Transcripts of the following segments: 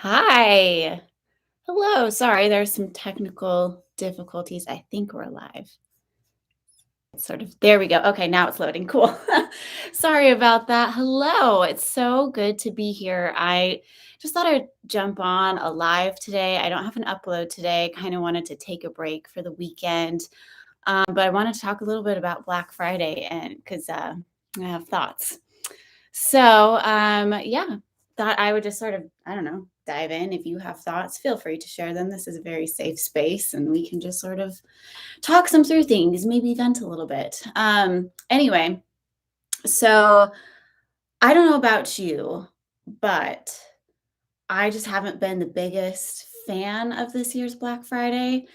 Hi. Hello. Sorry, there's some technical difficulties. I think we're live. Sort of. There we go. Okay, now it's loading. Cool. Sorry about that. Hello. It's so good to be here. I just thought I'd jump on a live today. I don't have an upload today. Kind of wanted to take a break for the weekend. But I wanted to talk a little bit about Black Friday and because I have thoughts. Yeah, thought I would just sort of, I don't know, dive in. If you have thoughts, feel free to share them. This is a very safe space and we can just sort of talk some through things, maybe vent a little bit. Anyway, so I don't know about you, but I just haven't been the biggest fan of this year's Black Friday.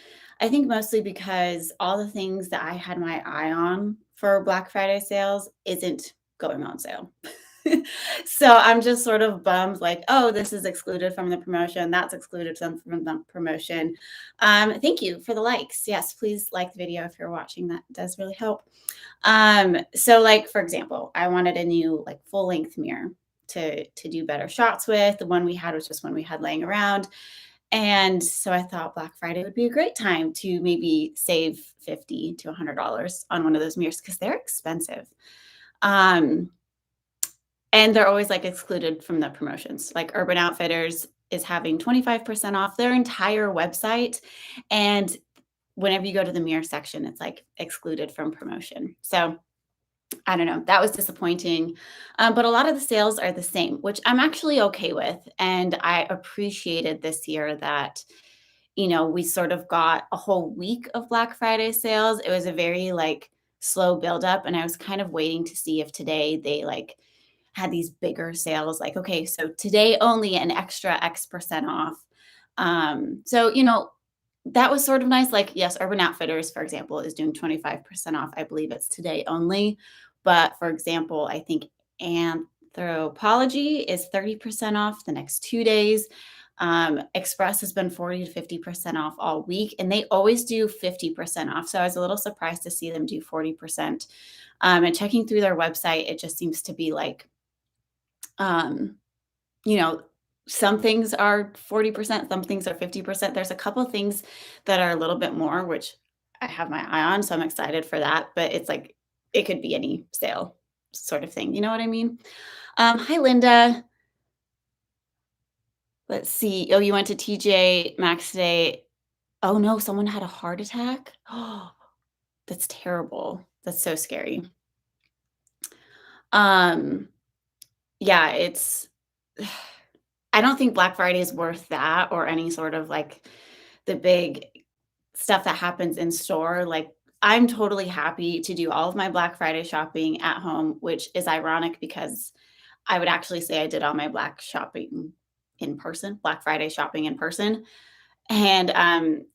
I think mostly because all the things that I had my eye on for Black Friday sales isn't going on sale. So I'm just sort of bummed, like, oh, this is excluded from the promotion. That's excluded from the promotion. Thank you for the likes. Yes, please like the video if you're watching. That does really help. So like for example, I wanted a new like full length mirror to do better shots with. The one we had was just one we had laying around. And so I thought Black Friday would be a great time to maybe save $50 to $100 on one of those mirrors because they're expensive. Um, and they're always like excluded from the promotions. Like Urban Outfitters is having 25% off their entire website. And whenever you go to the mirror section, it's like excluded from promotion. So I don't know. That was disappointing. But a lot of the sales are the same, which I'm actually okay with. And I appreciated this year that, we sort of got a whole week of Black Friday sales. It was a very like slow buildup. And I was kind of waiting to see if today they like had these bigger sales, like, okay, so today only an extra X% off. That was sort of nice. Like, yes, Urban Outfitters, for example, is doing 25% off. I believe it's today only. But for example, I think Anthropology is 30% off the next 2 days. Express has been 40 to 50% off all week, and they always do 50% off. So I was a little surprised to see them do 40%. And checking through their website, it just seems to be like, um, you know, some things are 40%, some things are 50%. There's a couple things that are a little bit more, which I have my eye on, so I'm excited for that. But it's like it could be any sale sort of thing. You know what I mean? Hi, Linda. Let's see. Oh, you went to TJ Maxx today. Oh no, someone had a heart attack. Oh, that's terrible. That's so scary. Um, yeah, it's I don't think Black Friday is worth that or any sort of like the big stuff that happens in store. Like, I'm totally happy to do all of my Black Friday shopping at home, which is ironic because I would actually say I did all my Black Friday shopping in person. And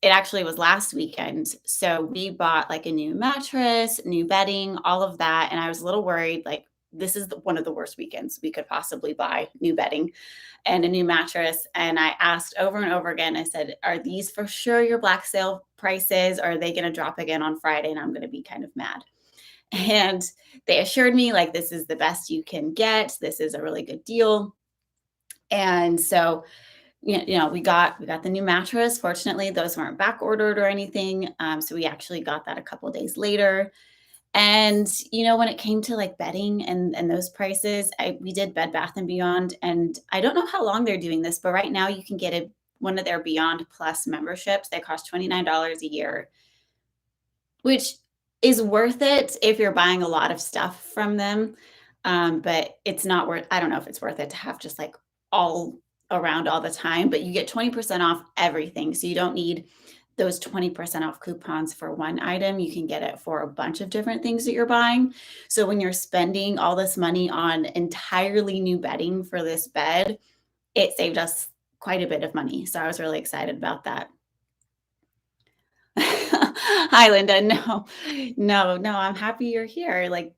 it actually was last weekend. So we bought like a new mattress, new bedding, all of that. And I was a little worried, like, this is one of the worst weekends we could possibly buy new bedding and a new mattress. And I asked over and over again, I said, are these for sure your Black sale prices? Or are they going to drop again on Friday? And I'm going to be kind of mad. And they assured me, like, this is the best you can get. This is a really good deal. And so we got the new mattress. Fortunately, those weren't back ordered or anything. So we actually got that a couple days later. And when it came to like bedding and those prices, we did Bed Bath and Beyond, and I don't know how long they're doing this, but right now you can get one of their Beyond Plus memberships. They cost $29 a year, which is worth it if you're buying a lot of stuff from them. But it's not worth. I don't know if it's worth it to have just like all around all the time. But you get 20% off everything, so you don't need those 20% off coupons for one item. You can get it for a bunch of different things that you're buying. So when you're spending all this money on entirely new bedding for this bed, it saved us quite a bit of money. So I was really excited about that. Hi, Linda. No, no, no, I'm happy you're here. Like,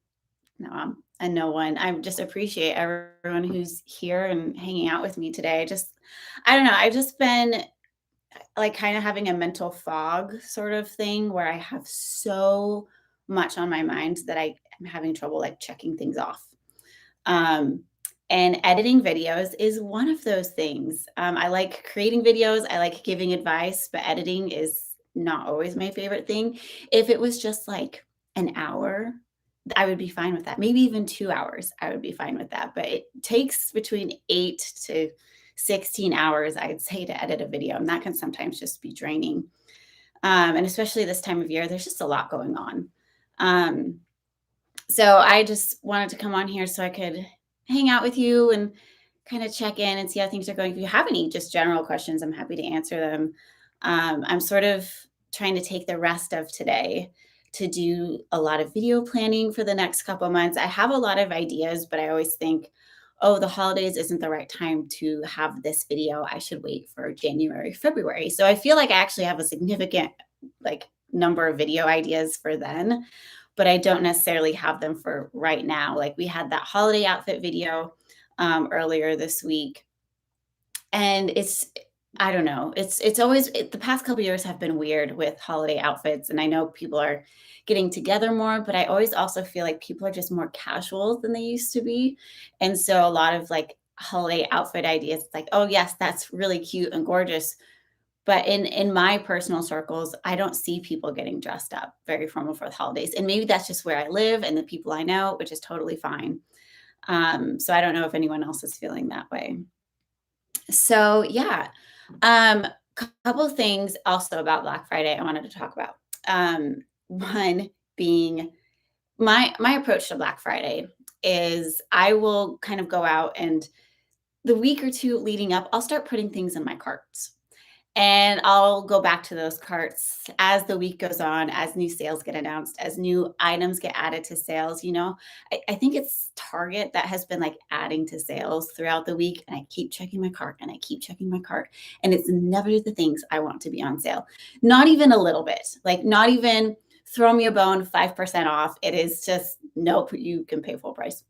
no, I'm a no one. I just appreciate everyone who's here and hanging out with me today. I don't know. I've just been like kind of having a mental fog sort of thing where I have so much on my mind that I am having trouble like checking things off. Um, And editing videos is one of those things. I like creating videos, I like giving advice, but editing is not always my favorite thing. If it was just like an hour, I would be fine with that. Maybe even 2 hours, I would be fine with that. But it takes between 8 to 16 hours, I'd say, to edit a video, and that can sometimes just be draining. And especially this time of year, there's just a lot going on. Um, so I just wanted to come on here so I could hang out with you and kind of check in and see how things are going. If you have any just general questions, I'm happy to answer them. I'm sort of trying to take the rest of today to do a lot of video planning for the next couple of months. I have a lot of ideas, but I always think, oh, the holidays isn't the right time to have this video. I should wait for January, February. So I feel like I actually have a significant like number of video ideas for then, but I don't necessarily have them for right now. Like we had that holiday outfit video earlier this week, and I don't know. It's always the past couple years have been weird with holiday outfits, and I know people are getting together more, but I always also feel like people are just more casual than they used to be, and so a lot of like holiday outfit ideas, it's like, oh yes, that's really cute and gorgeous, but in my personal circles, I don't see people getting dressed up very formal for the holidays. And maybe that's just where I live and the people I know, which is totally fine. So I don't know if anyone else is feeling that way. So yeah. Couple of things also about Black Friday I wanted to talk about. One being my approach to Black Friday is I will kind of go out and the week or two leading up, I'll start putting things in my carts. And I'll go back to those carts as the week goes on, as new sales get announced, as new items get added to sales. I think it's Target that has been like adding to sales throughout the week. And I keep checking my cart and I keep checking my cart. And it's never the things I want to be on sale. Not even a little bit, like not even throw me a bone, 5% off. It is just, nope, you can pay full price.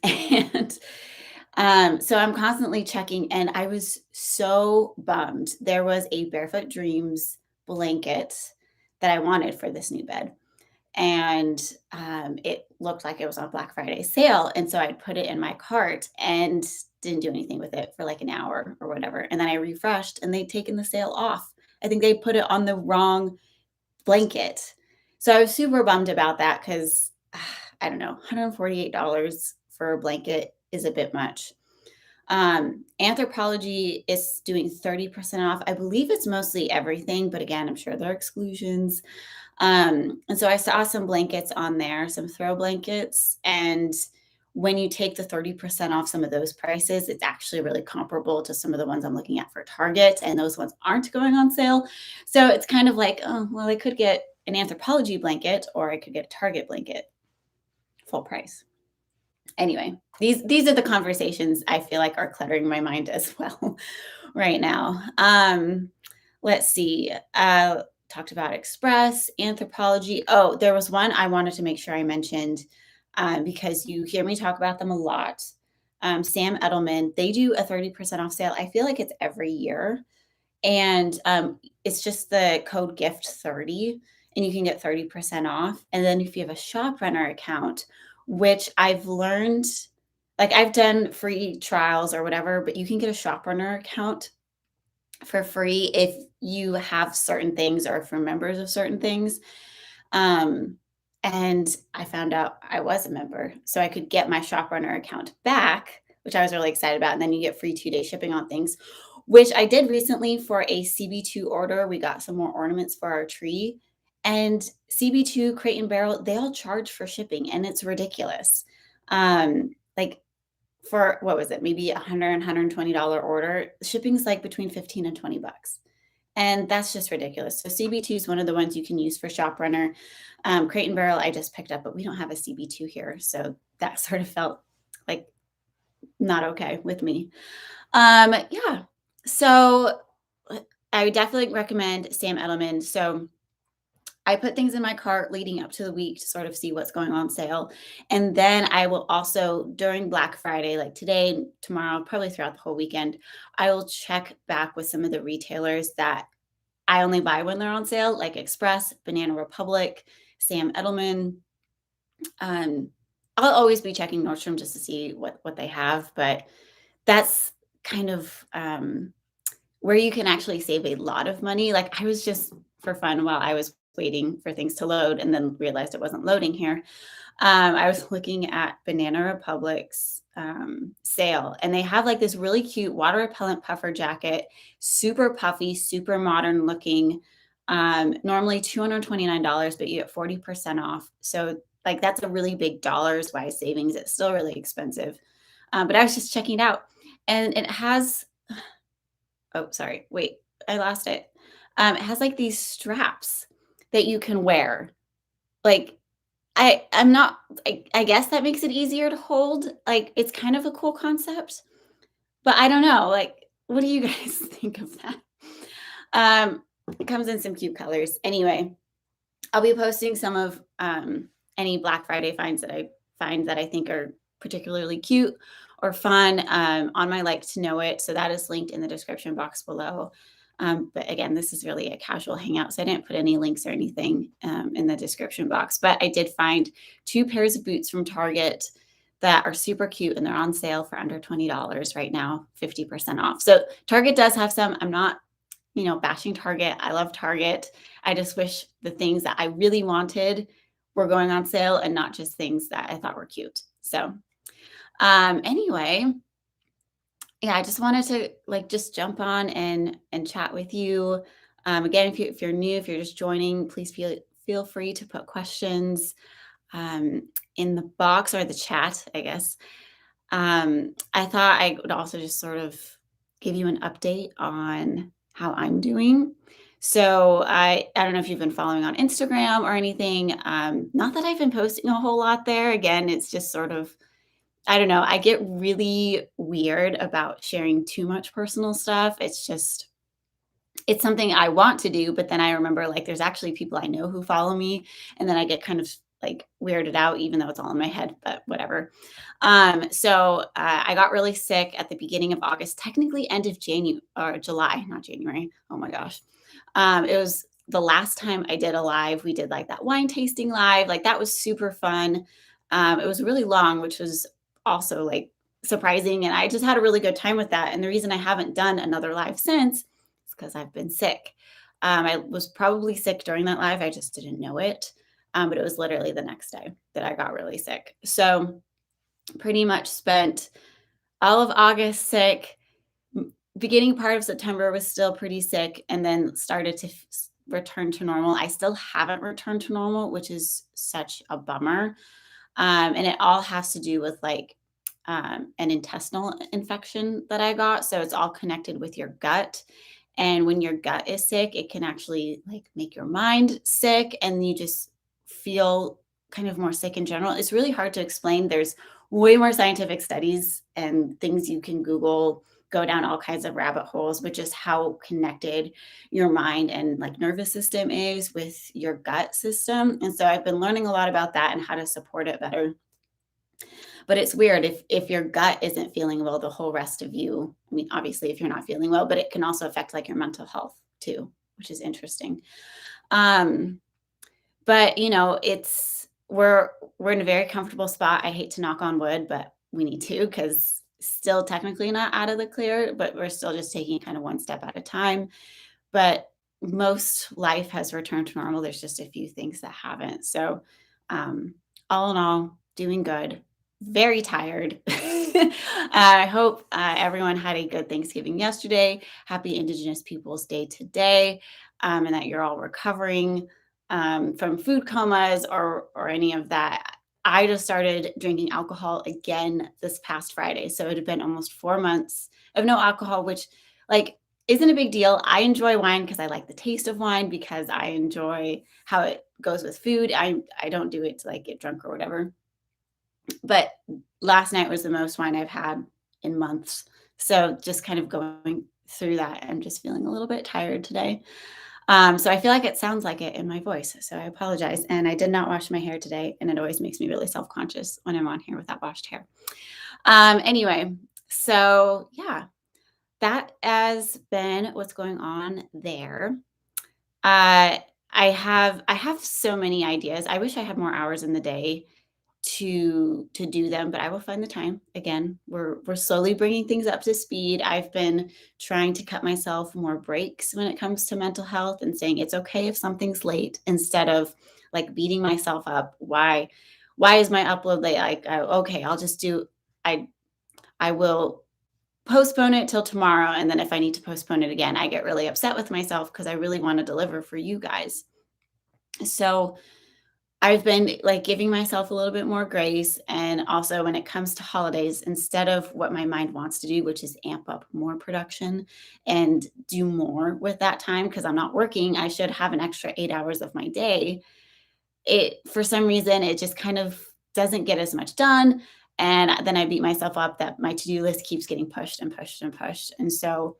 And so I'm constantly checking, and I was so bummed. There was a Barefoot Dreams blanket that I wanted for this new bed, and it looked like it was on Black Friday sale, and so I put it in my cart and didn't do anything with it for like an hour or whatever, and then I refreshed, and they'd taken the sale off. I think they put it on the wrong blanket, so I was super bummed about that because I don't know, $148 for a blanket is a bit much. Anthropologie is doing 30% off. I believe it's mostly everything, but again, I'm sure there are exclusions. And so I saw some blankets on there, some throw blankets. And when you take the 30% off some of those prices, it's actually really comparable to some of the ones I'm looking at for Target. And those ones aren't going on sale. So it's kind of like, oh, well, I could get an Anthropologie blanket or I could get a Target blanket full price. Anyway, these are the conversations I feel like are cluttering my mind as well right now. Let's see. Talked about Express, Anthropologie. Oh, there was one I wanted to make sure I mentioned because you hear me talk about them a lot. Sam Edelman, they do a 30% off sale. I feel like it's every year. And it's just the code gift 30 and you can get 30% off. And then if you have a ShopRunner account, which I've learned, like I've done free trials or whatever, but you can get a ShopRunner account for free if you have certain things or if you're members of certain things. And I found out I was a member, so I could get my ShopRunner account back, which I was really excited about. And then you get free 2-day shipping on things, which I did recently for a CB2 order. We got some more ornaments for our tree. And CB2, Crate and Barrel, they all charge for shipping, and it's ridiculous. Like for what was it, maybe $100, $120 order, shipping's like between 15 and 20 bucks. And that's just ridiculous. So CB2 is one of the ones you can use for ShopRunner. Crate and Barrel, I just picked up, but we don't have a CB2 here. So that sort of felt like not okay with me. Yeah. So I would definitely recommend Sam Edelman. So I put things in my cart leading up to the week to sort of see what's going on sale. And then I will also, during Black Friday, like today, tomorrow, probably throughout the whole weekend, I will check back with some of the retailers that I only buy when they're on sale, like Express, Banana Republic, Sam Edelman. I'll always be checking Nordstrom just to see what they have, but that's kind of, where you can actually save a lot of money. Like, I was just for fun while I was waiting for things to load and then realized it wasn't loading here. I was looking at Banana Republic's sale, and they have like this really cute water repellent puffer jacket, super puffy, super modern looking. Normally $229, but you get 40% off. So, like, that's a really big dollars wise savings. It's still really expensive. But I was just checking it out, and it has, oh, sorry, wait, I lost it. It has like these straps that you can wear. Like, I'm not, I guess that makes it easier to hold. Like, it's kind of a cool concept, but I don't know, like, what do you guys think of that? It comes in some cute colors. Anyway, I'll be posting some of, any Black Friday finds that I find that I think are particularly cute or fun, on my Like to Know It. So that is linked in the description box below. But again, this is really a casual hangout, so I didn't put any links or anything, in the description box. But I did find 2 pairs of boots from Target that are super cute, and they're on sale for under $20 right now, 50% off. So Target does have some. I'm not, bashing Target. I love Target. I just wish the things that I really wanted were going on sale and not just things that I thought were cute. So, anyway, yeah, I just wanted to like just jump on and chat with you. Again, if you're new, if you're just joining, please feel free to put questions, in the box or the chat, I guess. I thought I would also just sort of give you an update on how I'm doing. So I don't know if you've been following on Instagram or anything. Not that I've been posting a whole lot there. Again, it's just sort of, I don't know. I get really weird about sharing too much personal stuff. It's something I want to do, but then I remember like there's actually people I know who follow me, and then I get kind of like weirded out, even though it's all in my head, but whatever. So I got really sick at the beginning of August, technically end of January or July, not January. Oh my gosh. It was the last time I did a live. We did like that wine tasting live. Like that was super fun. It was really long, which was also like surprising. And I just had a really good time with that. And the reason I haven't done another live since is because I've been sick. I was probably sick during that live. I just didn't know it. But it was literally the next day that I got really sick. So pretty much spent all of August sick. Beginning part of September was still pretty sick, and then started to return to normal. I still haven't returned to normal, which is such a bummer. And it all has to do with like an intestinal infection that I got. So it's all connected with your gut. And when your gut is sick, it can actually like make your mind sick, and you just feel kind of more sick in general. It's really hard to explain. There's way more scientific studies and things you can Google, go down all kinds of rabbit holes, but just how connected your mind and like nervous system is with your gut system. And so I've been learning a lot about that and how to support it better. But it's weird if your gut isn't feeling well, the whole rest of you, I mean, obviously if you're not feeling well, but it can also affect like your mental health too, which is interesting. Um, but we're in a very comfortable spot. I hate to knock on wood, but we need to, because still technically not out of the clear, but we're still just taking it kind of one step at a time. But most life has returned to normal. There's just a few things that haven't. So all in all, doing good. Very tired. I hope everyone had a good Thanksgiving yesterday. Happy Indigenous Peoples Day today, and that you're all recovering from food comas or any of that. I just started drinking alcohol again this past Friday, so it had been almost 4 months of no alcohol, which like isn't a big deal. I enjoy wine because I like the taste of wine, because I enjoy how it goes with food. I don't do it to like get drunk or whatever. But last night was the most wine I've had in months. So just kind of going through that, I'm just feeling a little bit tired today. So I feel like it sounds like it in my voice. So I apologize. And I did not wash my hair today, and it always makes me really self-conscious when I'm on here without washed hair. Anyway, so yeah, that has been what's going on there. I have so many ideas. I wish I had more hours in the day to do them, but I will find the time. Again, we're slowly bringing things up to speed. I've been trying to cut myself more breaks when it comes to mental health and saying it's okay if something's late instead of like beating myself up. Why is my upload late? Okay, I'll just do I I will postpone it till tomorrow, and then if I need to postpone it again, I get really upset with myself because I really want to deliver for you guys. So I've been like giving myself a little bit more grace. And also, when it comes to holidays, instead of what my mind wants to do, which is amp up more production and do more with that time, because I'm not working, I should have an extra 8 hours of my day. For some reason, it just kind of doesn't get as much done. And then I beat myself up that my to do list keeps getting pushed and pushed and pushed. And so,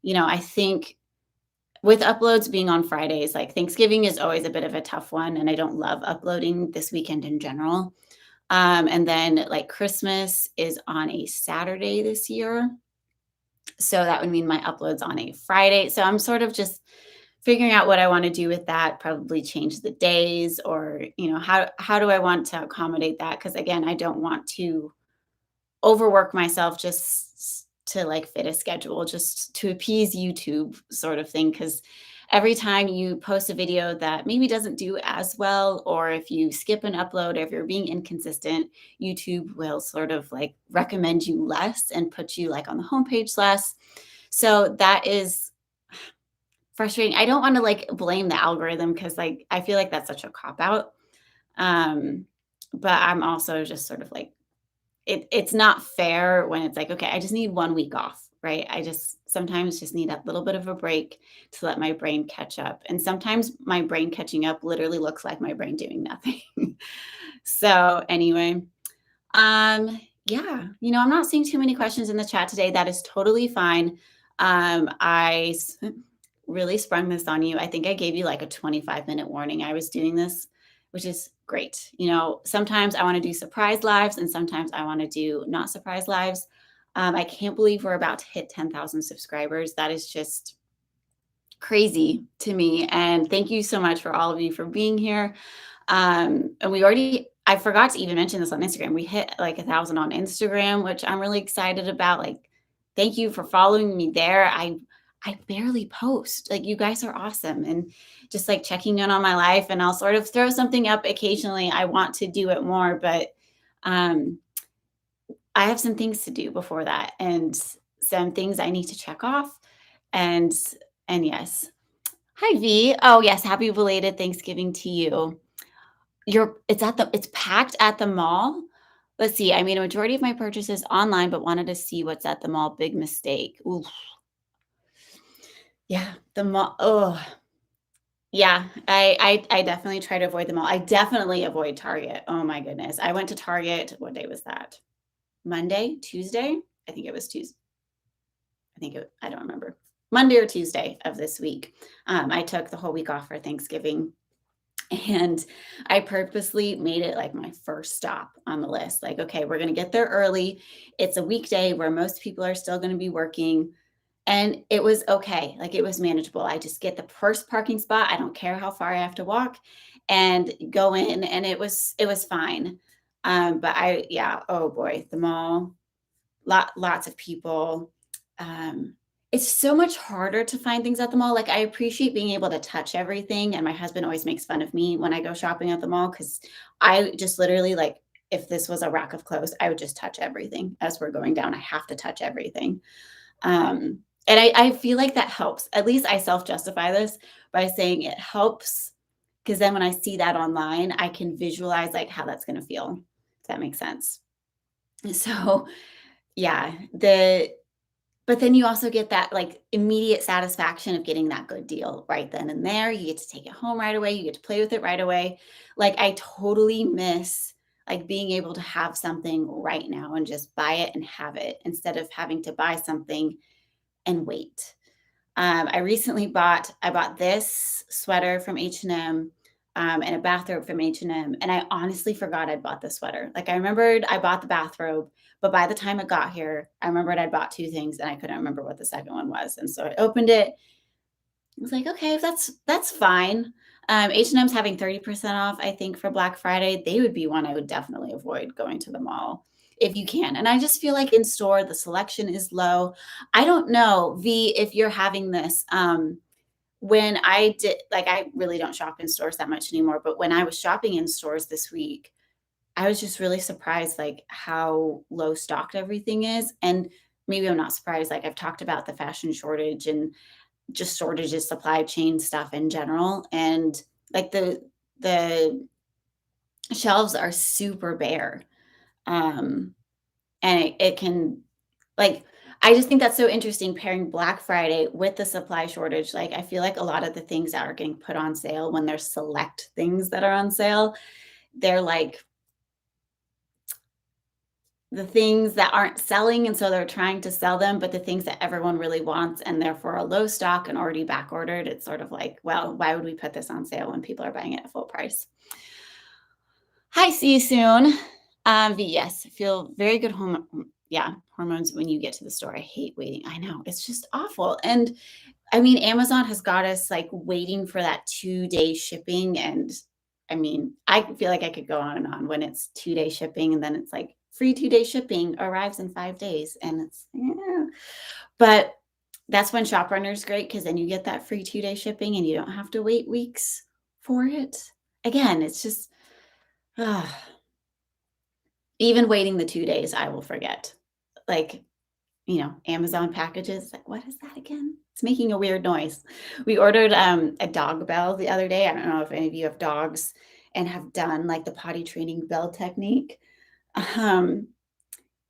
I think with uploads being on Fridays, like Thanksgiving is always a bit of a tough one, and I don't love uploading this weekend in general. And then like Christmas is on a Saturday this year. So that would mean my upload's on a Friday. So I'm sort of just figuring out what I want to do with that, probably change the days or, how do I want to accommodate that? Because again, I don't want to overwork myself just to like fit a schedule, just to appease YouTube sort of thing. Because every time you post a video that maybe doesn't do as well, or if you skip an upload, or if you're being inconsistent, YouTube will sort of like recommend you less and put you like on the homepage less. So that is frustrating. I don't want to like blame the algorithm because like I feel like that's such a cop out. Um, but I'm also just sort of like it's not fair when it's like, okay, I just need 1 week off, right? I just sometimes just need a little bit of a break to let my brain catch up. And sometimes my brain catching up literally looks like my brain doing nothing. So anyway, yeah, I'm not seeing too many questions in the chat today. That is totally fine. Really sprung this on you. I think I gave you like a 25-minute warning. I was doing this, which is great. Sometimes I want to do surprise lives and sometimes I want to do not surprise lives. I can't believe we're about to hit 10,000 subscribers. That is just crazy to me. And thank you so much for all of you for being here. And I forgot to even mention this on Instagram. We hit like 1,000 on Instagram, which I'm really excited about. Like, thank you for following me there. I barely post. Like, you guys are awesome. And just like checking in on my life, and I'll sort of throw something up occasionally. I want to do it more, but I have some things to do before that and some things I need to check off. And yes. Hi V. Oh yes, happy belated Thanksgiving to you. It's packed at the mall. Let's see. I made a majority of my purchases online, but wanted to see what's at the mall. Big mistake. Oof. Yeah, the mall. Oh, yeah. I definitely try to avoid the mall. I definitely avoid Target. Oh my goodness. I went to Target. What day was that? Monday, Tuesday? I think it was Tuesday. I don't remember. Monday or Tuesday of this week. I took the whole week off for Thanksgiving. And I purposely made it like my first stop on the list. Like, okay, we're going to get there early. It's a weekday where most people are still going to be working. And it was okay. Like, it was manageable. I just get the first parking spot. I don't care how far I have to walk and go in. And it was fine. Oh boy, the mall, lots of people. It's so much harder to find things at the mall. Like, I appreciate being able to touch everything. And my husband always makes fun of me when I go shopping at the mall because I just literally, like, if this was a rack of clothes, I would just touch everything as we're going down. I have to touch everything. And I feel like that helps. At least I self-justify this by saying it helps because then when I see that online, I can visualize like how that's going to feel. If that makes sense. So yeah, but then you also get that like immediate satisfaction of getting that good deal right then and there. You get to take it home right away. You get to play with it right away. Like, I totally miss like being able to have something right now and just buy it and have it instead of having to buy something and wait. I bought this sweater from H&M and a bathrobe from H&M. And I honestly forgot I'd bought the sweater. Like, I remembered I bought the bathrobe, but by the time it got here, I remembered I'd bought two things and I couldn't remember what the second one was. And so I opened it I was like, okay, that's fine. H&M's having 30% off, I think, for Black Friday. They would be one I would definitely avoid going to the mall if you can. And I just feel like in store the selection is low. I don't know, V, if you're having this. When I did, like, I really don't shop in stores that much anymore, but when I was shopping in stores this week, I was just really surprised, like, how low stocked everything is. And maybe I'm not surprised. Like, I've talked about the fashion shortage and just shortages, supply chain stuff in general. And like the shelves are super bare. Um, and it can like I just think that's so interesting pairing Black Friday with the supply shortage. Like I feel like a lot of the things that are getting put on sale when there's select things that are on sale, they're like the things that aren't selling, and so they're trying to sell them, but the things that everyone really wants and therefore are low stock and already back ordered, it's sort of like, well, why would we put this on sale when people are buying it at full price? Hi, see you soon. Yes, feel very good hormones when you get to the store. I hate waiting. I know it's just awful. And I mean, Amazon has got us like waiting for that 2-day shipping. And I mean, I feel like I could go on and on when it's 2-day shipping and then it's like free 2-day shipping arrives in 5 days. And it's, yeah. But that's when ShopRunner is great because then you get that free 2-day shipping and you don't have to wait weeks for it. Again, it's just, ah, even waiting the 2 days, I will forget. Like, Amazon packages, like, what is that again? It's making a weird noise. We ordered, a dog bell the other day. I don't know if any of you have dogs and have done, like, the potty training bell technique. Um,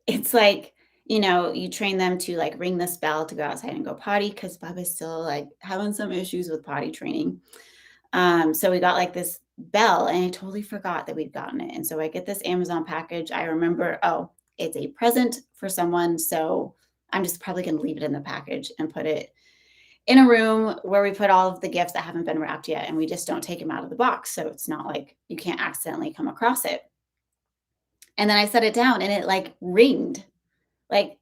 it's like, you train them to, like, ring this bell to go outside and go potty because Bubba's still, like, having some issues with potty training. So we got like this bell and I totally forgot that we'd gotten it. And so I get this Amazon package. I remember, oh, it's a present for someone. So I'm just probably going to leave it in the package and put it in a room where we put all of the gifts that haven't been wrapped yet. And we just don't take them out of the box. So it's not like you can't accidentally come across it. And then I set it down and it like ringed. Like,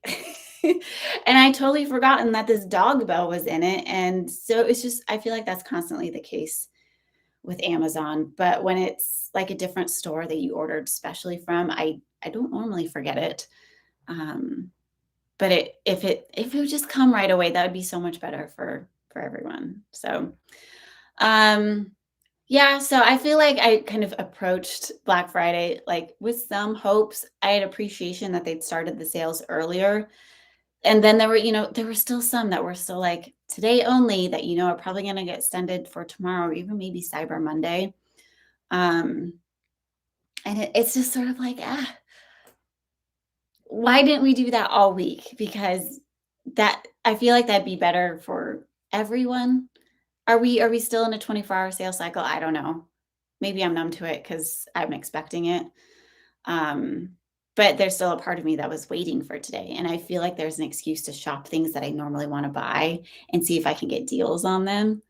and I totally forgotten that this dog bell was in it. And so it's just, I feel like that's constantly the case with Amazon, but when it's like a different store that you ordered specially from, I don't normally forget it. Um, but if it would just come right away, that would be so much better for everyone. So, um, yeah, so I feel like I kind of approached Black Friday like with some hopes. I had appreciation that they'd started the sales earlier. And then there were still some that were still like today only that are probably going to get extended for tomorrow or even maybe Cyber Monday. Um, and it's just sort of like, why didn't we do that all week? Because that I feel like that'd be better for everyone. Are we still in a 24-hour sales cycle? I don't know. Maybe I'm numb to it because I'm expecting it. Um, but there's still a part of me that was waiting for today. And I feel like there's an excuse to shop things that I normally want to buy and see if I can get deals on them.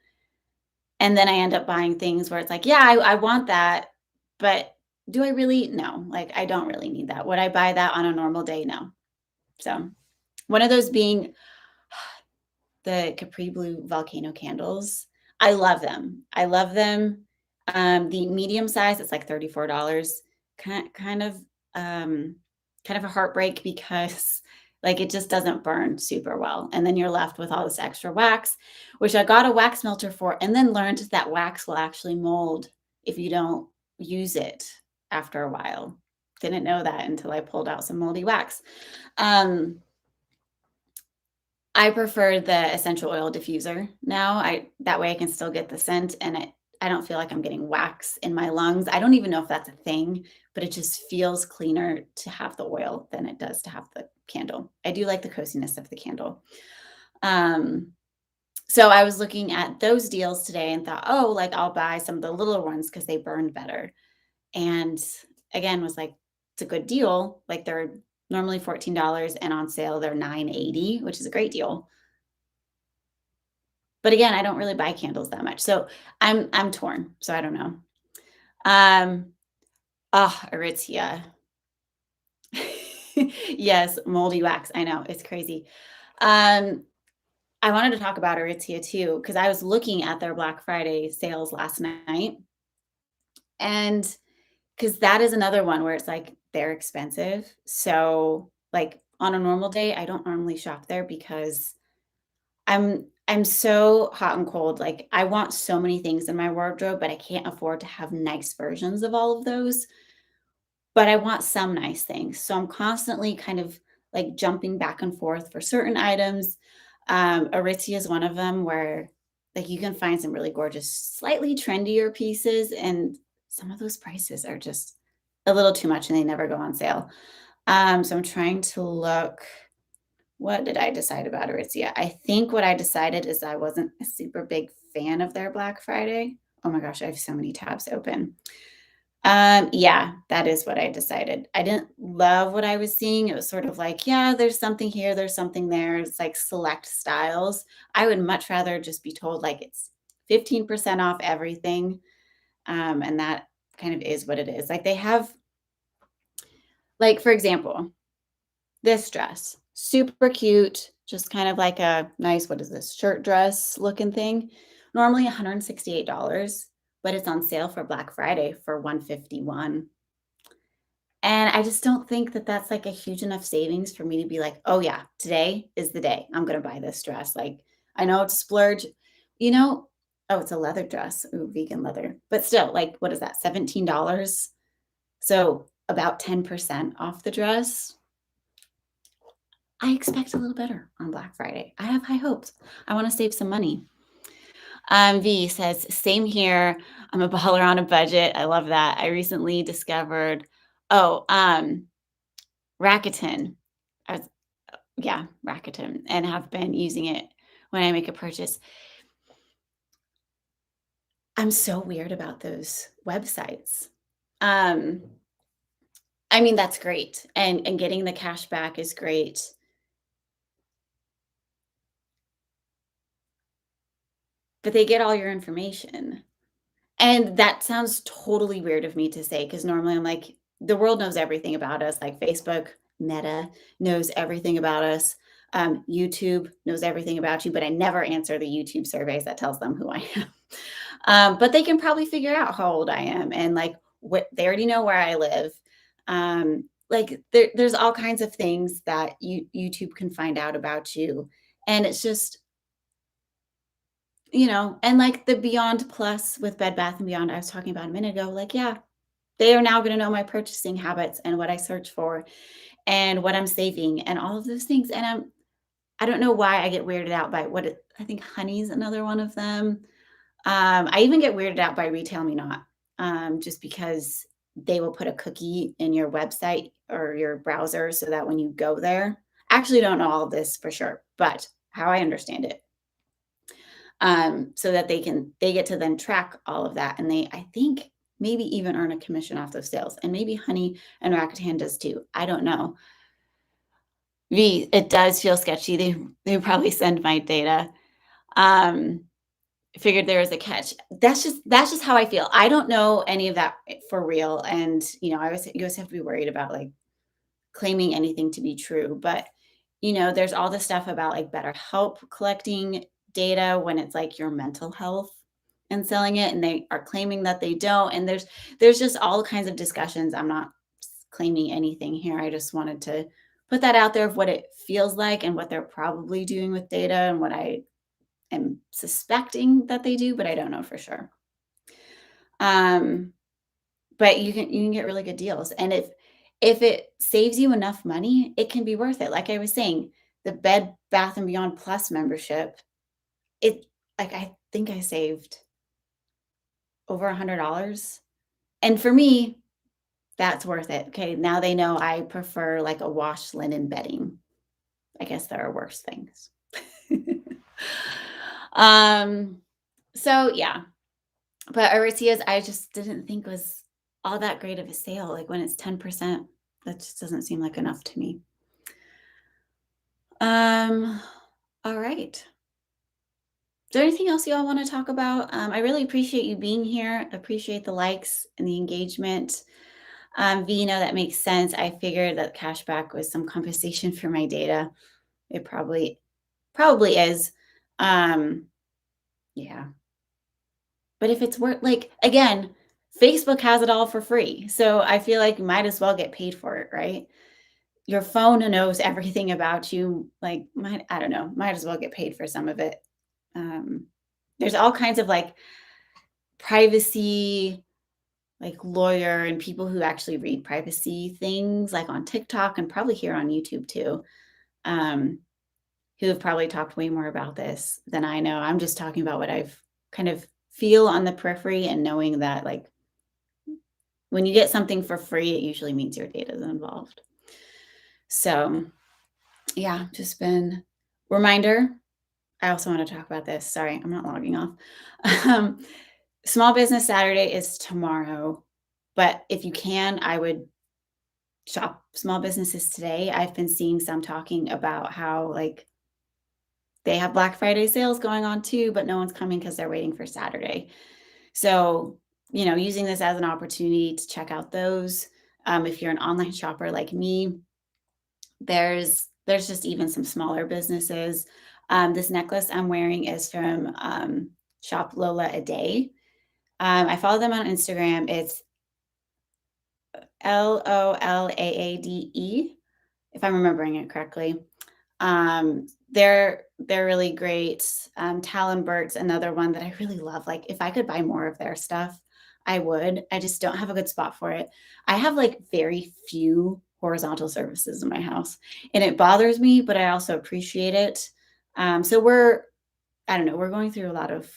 And then I end up buying things where it's like, yeah, I want that, but do I really? No, like I don't really need that. Would I buy that on a normal day? No. So one of those being the Capri Blue volcano candles. I love them. I love them. The medium size, it's like $34. Kind of um kind of a heartbreak because like it just doesn't burn super well. And then you're left with all this extra wax, which I got a wax melter for and then learned that wax will actually mold if you don't use it after a while. Didn't know that until I pulled out some moldy wax. Um I prefer the essential oil diffuser now. I that way I can still get the scent and I don't feel like I'm getting wax in my lungs. I don't even know if that's a thing, but it just feels cleaner to have the oil than it does to have the candle. I do like the coziness of the candle. Um, so I was looking at those deals today and thought, oh, like I'll buy some of the littler ones because they burned better. And again, was like, it's a good deal. Like they're normally $14 and on sale they're 9.80, which is a great deal. But again, I don't really buy candles that much. So I'm torn. So I don't know. Um, Aritzia. Yes, moldy wax. I know, it's crazy. Um, I wanted to talk about Aritzia too, because I was looking at their Black Friday sales last night, and because that is another one where it's like they're expensive. So, like on a normal day, I don't normally shop there because I'm so hot and cold. Like I want so many things in my wardrobe, but I can't afford to have nice versions of all of those. But I want some nice things. So I'm constantly kind of like jumping back and forth for certain items. Aritzia is one of them where like you can find some really gorgeous, slightly trendier pieces, and some of those prices are just a little too much and they never go on sale. So I'm trying to look. What did I decide about Aritzia? I think what I decided is I wasn't a super big fan of their Black Friday. Oh my gosh, I have so many tabs open. Yeah, that is what I decided. I didn't love what I was seeing. It was sort of like, yeah, there's something here, there's something there. It's like select styles. I would much rather just be told like it's 15% off everything. And that kind of is what it is. Like they have, like, for example, this dress, super cute, just kind of like a nice, what is this, shirt dress looking thing. Normally $168, but it's on sale for Black Friday for 151. And I just don't think that that's like a huge enough savings for me to be like, oh yeah, today is the day I'm going to buy this dress. Like I know it's a splurge, you know, oh, it's a leather dress, ooh, vegan leather, but still like, what is that? $17. So about 10% off the dress. I expect a little better on Black Friday. I have high hopes. I want to save some money. V says, same here. I'm a baller on a budget. I love that. I recently discovered, oh, Rakuten. I was, yeah, Rakuten, and have been using it when I make a purchase. I'm so weird about those websites. Um, I mean, that's great. And getting the cash back is great. But they get all your information. And that sounds totally weird of me to say because normally I'm like, the world knows everything about us. Like Facebook, Meta knows everything about us. YouTube knows everything about you, but I never answer the YouTube surveys that tells them who I am. But they can probably figure out how old I am and like what they already know where I live. Like there's all kinds of things that YouTube can find out about you. And it's just, and like the Beyond Plus with Bed Bath and Beyond I was talking about a minute ago, like, yeah, they are now going to know my purchasing habits and what I search for and what I'm saving and all of those things. And I don't know why I get weirded out by I think Honey's another one of them. I even get weirded out by Retail Me Not, just because they will put a cookie in your website or your browser so that when you go there, I actually don't know all of this for sure, but how I understand it, so that they get to then track all of that, and I think maybe even earn a commission off those sales, and maybe Honey and Rakuten does too. I don't know. V, it does feel sketchy. They probably send my data. Um, Figured there was a catch. That's just how I feel. I don't know any of that for real, and you always have to be worried about like claiming anything to be true. But there's all this stuff about like BetterHelp collecting data when it's like your mental health and selling it, and they are claiming that they don't. And there's just all kinds of discussions. I'm not claiming anything here. I just wanted to put that out there of what it feels like and what they're probably doing with data and what I am suspecting that they do, but I don't know for sure. But you can get really good deals, and if it saves you enough money, it can be worth it. Like I was saying, the Bed Bath and Beyond Plus membership, it like I think I saved over $100, and for me, that's worth it. Okay, now they know I prefer like a wash linen bedding. I guess there are worse things. um, so yeah, but Aritzia's I just didn't think was all that great of a sale. Like when it's 10%, that just doesn't seem like enough to me. All right. Is there anything else you all want to talk about? I really appreciate you being here. Appreciate the likes and the engagement. Vino, that makes sense. I figured that cashback was some compensation for my data. It probably is. Yeah. But if it's worth like, again, Facebook has it all for free. So I feel like you might as well get paid for it, right? Your phone knows everything about you. Like, I don't know, might as well get paid for some of it. Um, there's all kinds of like privacy, like lawyer and people who actually read privacy things, like on TikTok and probably here on YouTube too, um, who have probably talked way more about this than I know. I'm just talking about what I've kind of feel on the periphery and knowing that like when you get something for free, it usually means your data is involved. So yeah, just been reminder. I also want to talk about this. Sorry, I'm not logging off. Um, Small Business Saturday is tomorrow, but if you can, I would shop small businesses today. I've been seeing some talking about how like they have Black Friday sales going on too, but no one's coming because they're waiting for Saturday. So, using this as an opportunity to check out those. If you're an online shopper like me, there's just even some smaller businesses. This necklace I'm wearing is from Shop Lola a Day. I follow them on Instagram. It's LOLAADE, if I'm remembering it correctly. They're really great. Talon Burt's another one that I really love. Like if I could buy more of their stuff, I would. I just don't have a good spot for it. I have like very few horizontal surfaces in my house, and it bothers me, but I also appreciate it. So I don't know, we're going through a lot of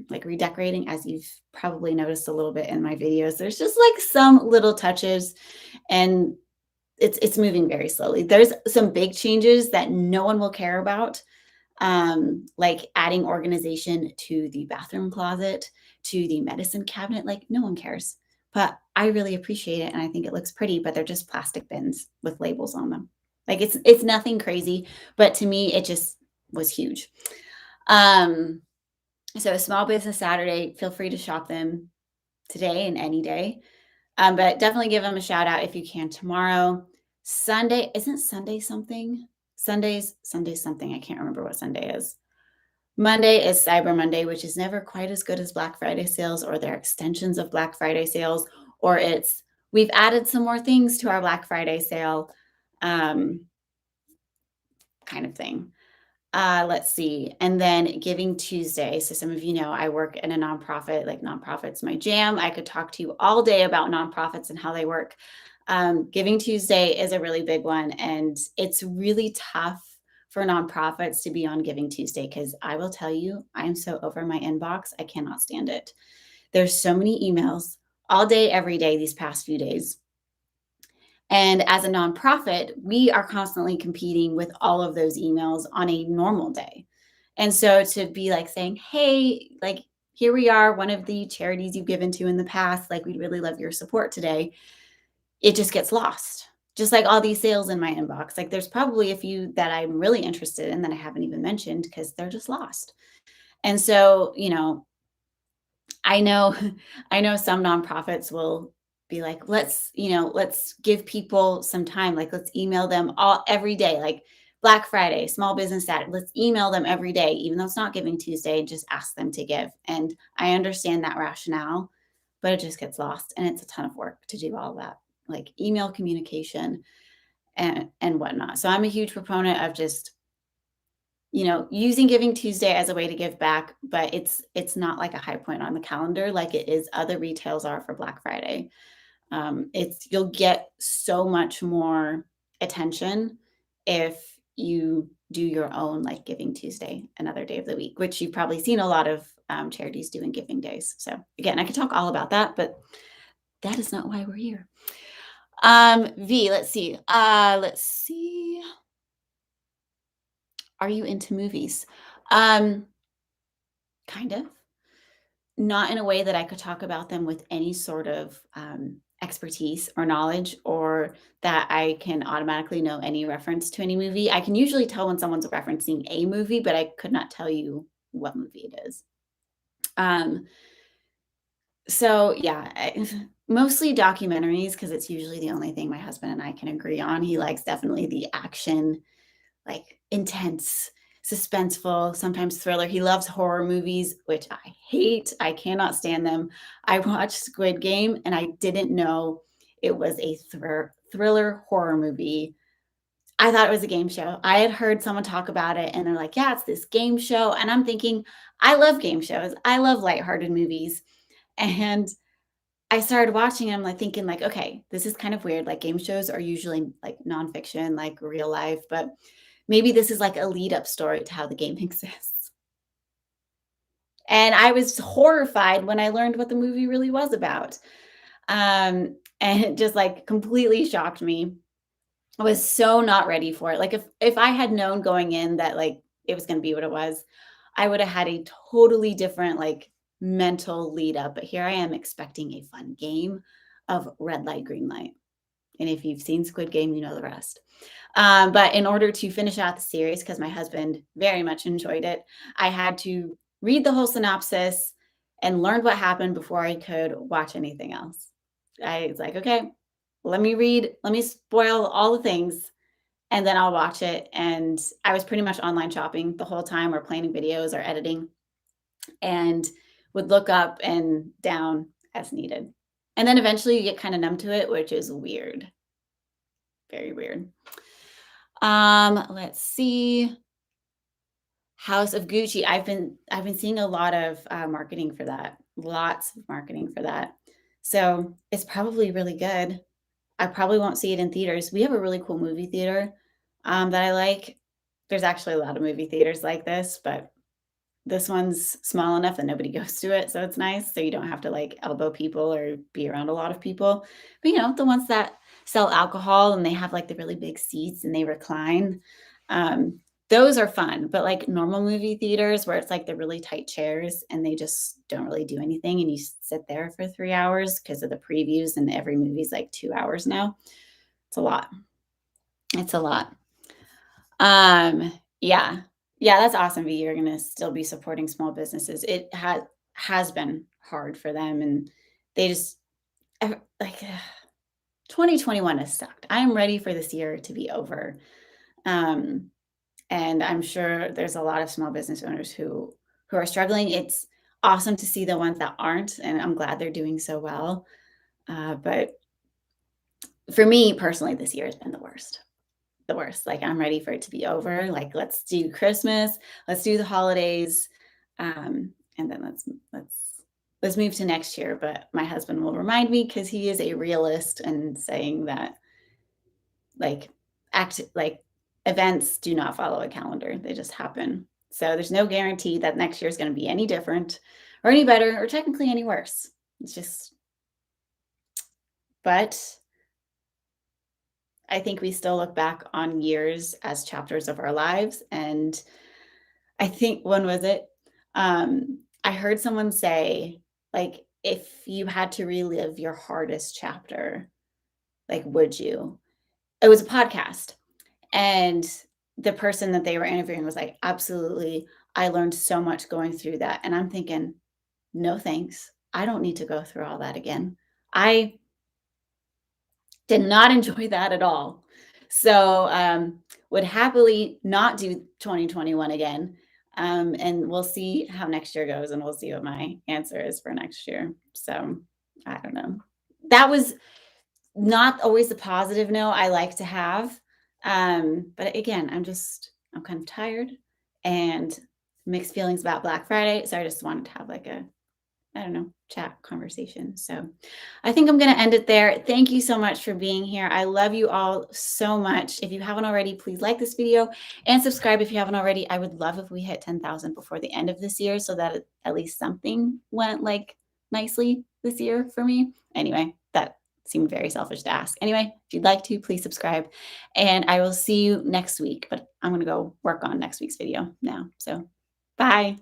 like redecorating, as you've probably noticed a little bit in my videos. There's just like some little touches, and it's moving very slowly. There's some big changes that no one will care about, like adding organization to the bathroom closet, to the medicine cabinet. Like no one cares, but I really appreciate it, and I think it looks pretty. But they're just plastic bins with labels on them. Like it's nothing crazy, but to me, it just was huge. Um, so Small Business Saturday, feel free to shop them today and any day. But definitely give them a shout out if you can tomorrow. Sunday, isn't Sunday something? Sunday's something. I can't remember what Sunday is. Monday is Cyber Monday, which is never quite as good as Black Friday sales or their extensions of Black Friday sales, or we've added some more things to our Black Friday sale, um, kind of thing. Let's see. And then Giving Tuesday. So some of you know I work in a nonprofit, like nonprofits my jam. I could talk to you all day about nonprofits and how they work. Giving Tuesday is a really big one, and it's really tough for nonprofits to be on Giving Tuesday because I will tell you, I'm so over my inbox. I cannot stand it. There's so many emails all day, every day, these past few days. And as a nonprofit, we are constantly competing with all of those emails on a normal day. And so to be like saying, hey, like, here we are, one of the charities you've given to in the past, like, we'd really love your support today, it just gets lost. Just like all these sales in my inbox. Like, there's probably a few that I'm really interested in that I haven't even mentioned because they're just lost. And so, I know I know some nonprofits will be like, let's give people some time. Like let's email them all every day, like Black Friday, small business Saturday. Let's email them every day, even though it's not Giving Tuesday, and just ask them to give. And I understand that rationale, but it just gets lost. And it's a ton of work to do all that, like email communication and whatnot. So I'm a huge proponent of just using Giving Tuesday as a way to give back, but it's not like a high point on the calendar like it is other retails are for Black Friday. You'll get so much more attention if you do your own like Giving Tuesday, another day of the week, which you've probably seen a lot of charities doing giving days. So again, I could talk all about that, but that is not why we're here. V, let's see. Let's see. Are you into movies? Um, Kind of. Not in a way that I could talk about them with any sort of expertise or knowledge, or that I can automatically know any reference to any movie. I can usually tell when someone's referencing a movie, but I could not tell you what movie it is. Um, so yeah, mostly documentaries because it's usually the only thing my husband and I can agree on. He likes definitely the action, like intense suspenseful, sometimes thriller. He loves horror movies, which I hate. I cannot stand them. I watched Squid Game and I didn't know it was a thriller horror movie. I thought it was a game show. I had heard someone talk about it and they're like, yeah, it's this game show. And I'm thinking, I love game shows. I love lighthearted movies. And I started watching, I'm like thinking like, okay, this is kind of weird. Like game shows are usually like nonfiction, like real life, but maybe this is like a lead up story to how the game exists. And I was horrified when I learned what the movie really was about. And it just like completely shocked me. I was so not ready for it. Like if I had known going in that like it was going to be what it was, I would have had a totally different like mental lead up. But here I am expecting a fun game of red light, green light. And if you've seen Squid Game, you know the rest. But in order to finish out the series, because my husband very much enjoyed it, I had to read the whole synopsis and learn what happened before I could watch anything else. I was like, okay, let me read, let me spoil all the things, and then I'll watch it. And I was pretty much online shopping the whole time, or planning videos or editing, and would look up and down as needed. And then eventually you get kind of numb to it, which is weird. Very weird. Let's see. House of Gucci. I've been seeing a lot of marketing for that. Lots of marketing for that. So it's probably really good. I probably won't see it in theaters. We have a really cool movie theater that I like. There's actually a lot of movie theaters like this, but this one's small enough that nobody goes to it, so it's nice. So you don't have to like elbow people or be around a lot of people. But the ones that sell alcohol and they have like the really big seats and they recline, um, those are fun. But like normal movie theaters where it's like the really tight chairs and they just don't really do anything, and you sit there for 3 hours because of the previews, and every movie's like 2 hours now. It's a lot. It's a lot. Yeah. Yeah, that's awesome, V. You're gonna still be supporting small businesses. It has been hard for them, and they just like 2021 has sucked. I am ready for this year to be over. Um, and I'm sure there's a lot of small business owners who are struggling. It's awesome to see the ones that aren't, and I'm glad they're doing so well. But for me personally, this year has been the worst. Like I'm ready for it to be over. Like let's do Christmas, let's do the holidays, and then let's move to next year. But my husband will remind me because he is a realist and saying that like like events do not follow a calendar; they just happen. So there's no guarantee that next year is going to be any different or any better or technically any worse. It's just, but I think we still look back on years as chapters of our lives. And I think, when was it? I heard someone say, like, if you had to relive your hardest chapter, like, would you? It was a podcast. And the person that they were interviewing was like, absolutely. I learned so much going through that. And I'm thinking, no thanks. I don't need to go through all that again. I did not enjoy that at all. So, would happily not do 2021 again. And we'll see how next year goes, and we'll see what my answer is for next year. So, I don't know. That was not always the positive no I like to have. But again, I'm kind of tired and mixed feelings about Black Friday. So I just wanted to have like a, I don't know, chat conversation. So I think I'm going to end it there. Thank you so much for being here. I love you all so much. If you haven't already, please like this video and subscribe if you haven't already. I would love if we hit 10,000 before the end of this year so that at least something went like nicely this year for me. Anyway, that seemed very selfish to ask. Anyway, if you'd like to, please subscribe, and I will see you next week. But I'm going to go work on next week's video now. So bye.